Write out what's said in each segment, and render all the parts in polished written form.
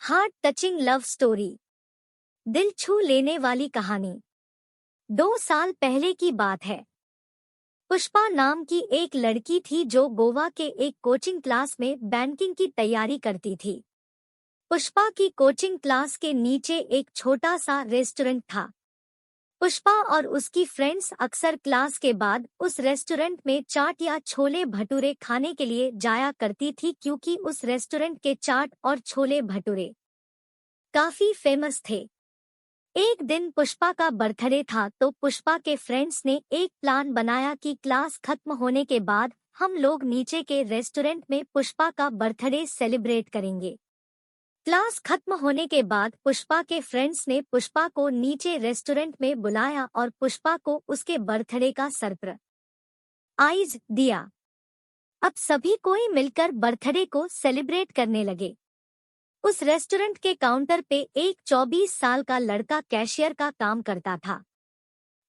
Heart touching love story. दिल छू लेने वाली कहानी। 2 साल पहले की बात है। पुष्पा नाम की एक लड़की थी जो गोवा के एक कोचिंग क्लास में बैंकिंग की तैयारी करती थी। पुष्पा की कोचिंग क्लास के नीचे एक छोटा सा रेस्टोरेंट था। पुष्पा और उसकी फ्रेंड्स अक्सर क्लास के बाद उस रेस्टोरेंट में चाट या छोले भटूरे खाने के लिए जाया करती थी, क्योंकि उस रेस्टोरेंट के चाट और छोले भटूरे काफी फेमस थे। एक दिन पुष्पा का बर्थडे था, तो पुष्पा के फ्रेंड्स ने एक प्लान बनाया कि क्लास खत्म होने के बाद हम लोग नीचे के रेस्टोरेंट में पुष्पा का बर्थडे सेलिब्रेट करेंगे। क्लास खत्म होने के बाद पुष्पा के फ्रेंड्स ने पुष्पा को नीचे रेस्टोरेंट में बुलाया और पुष्पा को उसके बर्थडे का सरप्राइज दिया। अब सभी कोई मिलकर बर्थडे को सेलिब्रेट करने लगे। उस रेस्टोरेंट के काउंटर पे एक 24 साल का लड़का कैशियर का काम करता था।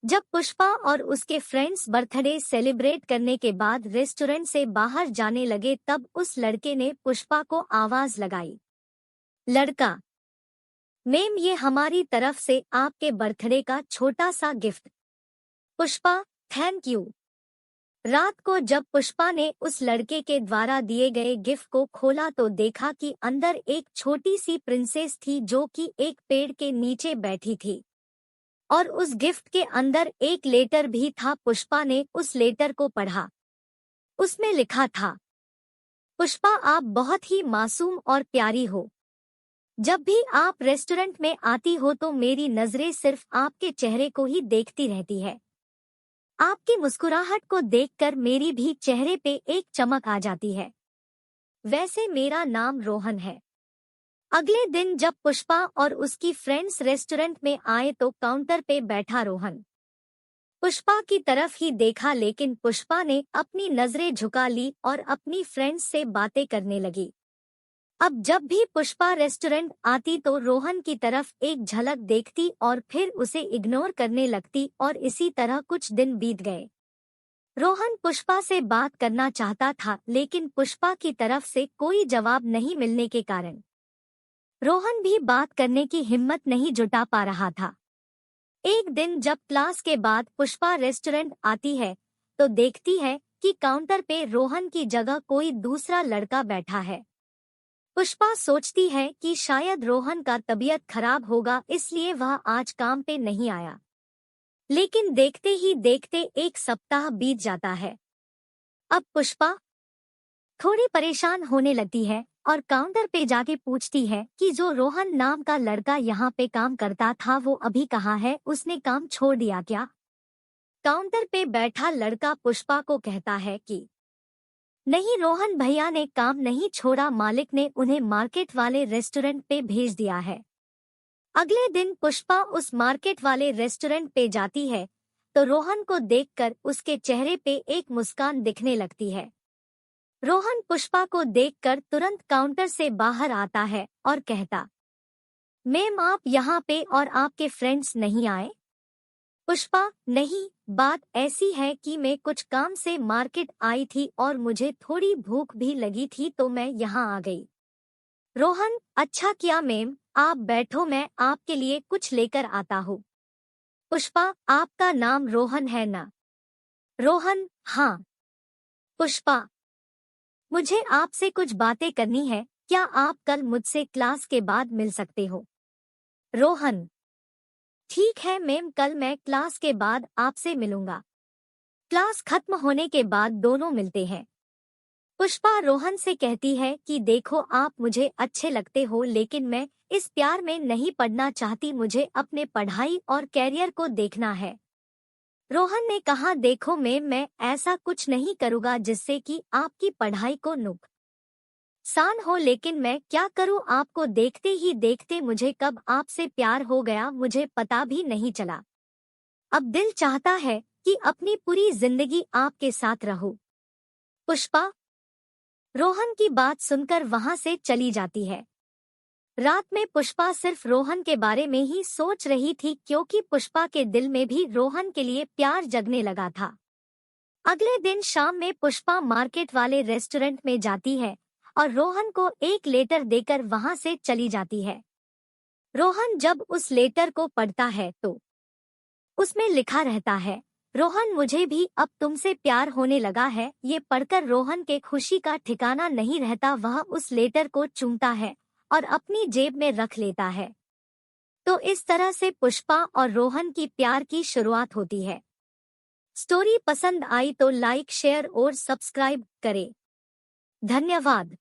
जब पुष्पा और उसके फ्रेंड्स बर्थडे सेलिब्रेट करने के बाद रेस्टोरेंट से बाहर जाने लगे, तब उस लड़के ने पुष्पा को आवाज लगाई। लड़का, मैम, ये हमारी तरफ से आपके बर्थडे का छोटा सा गिफ्ट। Pushpa, thank you. रात को जब पुष्पा ने उस लड़के के द्वारा दिए गए गिफ्ट को खोला तो देखा कि अंदर एक छोटी सी प्रिंसेस थी जो कि एक पेड़ के नीचे बैठी थी, और उस गिफ्ट के अंदर एक लेटर भी था। पुष्पा ने उस लेटर को पढ़ा। उसमें लिखा था, पुष्पा, आप बहुत ही मासूम और प्यारी हो। जब भी आप रेस्टोरेंट में आती हो तो मेरी नजरें सिर्फ आपके चेहरे को ही देखती रहती है। आपकी मुस्कुराहट को देखकर मेरी भी चेहरे पे एक चमक आ जाती है। वैसे मेरा नाम रोहन है। अगले दिन जब पुष्पा और उसकी फ्रेंड्स रेस्टोरेंट में आए तो काउंटर पे बैठा रोहन पुष्पा की तरफ ही देखा, लेकिन पुष्पा ने अपनी नजरें झुका ली और अपनी फ्रेंड्स से बातें करने लगी। अब जब भी पुष्पा रेस्टोरेंट आती तो रोहन की तरफ एक झलक देखती और फिर उसे इग्नोर करने लगती, और इसी तरह कुछ दिन बीत गए। रोहन पुष्पा से बात करना चाहता था, लेकिन पुष्पा की तरफ से कोई जवाब नहीं मिलने के कारण रोहन भी बात करने की हिम्मत नहीं जुटा पा रहा था। एक दिन जब क्लास के बाद पुष्पा रेस्टोरेंट आती है तो देखती है कि काउंटर पे रोहन की जगह कोई दूसरा लड़का बैठा है। पुष्पा सोचती है कि शायद रोहन का तबीयत खराब होगा, इसलिए वह आज काम पे नहीं आया। लेकिन देखते ही देखते एक सप्ताह बीत जाता है। अब पुष्पा थोड़ी परेशान होने लगती है और काउंटर पे जाके पूछती है कि जो रोहन नाम का लड़का यहाँ पे काम करता था वो अभी कहाँ है, उसने काम छोड़ दिया क्या? काउंटर पे बैठा लड़का पुष्पा को कहता है कि नहीं, रोहन भैया ने काम नहीं छोड़ा, मालिक ने उन्हें मार्केट वाले रेस्टोरेंट पे भेज दिया है। अगले दिन पुष्पा उस मार्केट वाले रेस्टोरेंट पे जाती है तो रोहन को देखकर उसके चेहरे पे एक मुस्कान दिखने लगती है। रोहन पुष्पा को देखकर तुरंत काउंटर से बाहर आता है और कहता, मैम, आप यहाँ पे और आपके फ्रेंड्स नहीं आए? पुष्पा, नहीं, बात ऐसी है कि मैं कुछ काम से मार्केट आई थी और मुझे थोड़ी भूख भी लगी थी तो मैं यहाँ आ गई। रोहन, अच्छा किया मैम, आप बैठो, मैं आपके लिए कुछ लेकर आता हूँ। पुष्पा, आपका नाम रोहन है ना? रोहन, हाँ। पुष्पा, मुझे आपसे कुछ बातें करनी है, क्या आप कल मुझसे क्लास के बाद मिल सकते हो? रोहन, ठीक है मैम, कल मैं क्लास के बाद आपसे मिलूंगा। क्लास खत्म होने के बाद दोनों मिलते हैं। पुष्पा रोहन से कहती है कि देखो, आप मुझे अच्छे लगते हो, लेकिन मैं इस प्यार में नहीं पड़ना चाहती, मुझे अपने पढ़ाई और कैरियर को देखना है। रोहन ने कहा, देखो मैम, मैं ऐसा कुछ नहीं करूँगा जिससे कि आपकी पढ़ाई को नुकसान हो, लेकिन मैं क्या करूँ, आपको देखते ही देखते मुझे कब आपसे प्यार हो गया मुझे पता भी नहीं चला। अब दिल चाहता है कि अपनी पूरी जिंदगी आपके साथ रहूं। पुष्पा रोहन की बात सुनकर वहां से चली जाती है। रात में पुष्पा सिर्फ रोहन के बारे में ही सोच रही थी, क्योंकि पुष्पा के दिल में भी रोहन के लिए प्यार जगने लगा था। अगले दिन शाम में पुष्पा मार्केट वाले रेस्टोरेंट में जाती है और रोहन को एक लेटर देकर वहां से चली जाती है। रोहन जब उस लेटर को पढ़ता है तो उसमें लिखा रहता है, रोहन मुझे भी अब तुमसे प्यार होने लगा है। ये पढ़कर रोहन के खुशी का ठिकाना नहीं रहता। वह उस लेटर को चूमता है और अपनी जेब में रख लेता है। तो इस तरह से पुष्पा और रोहन की प्यार की शुरुआत होती है। स्टोरी पसंद आई तो लाइक, शेयर और सब्सक्राइब करें। धन्यवाद।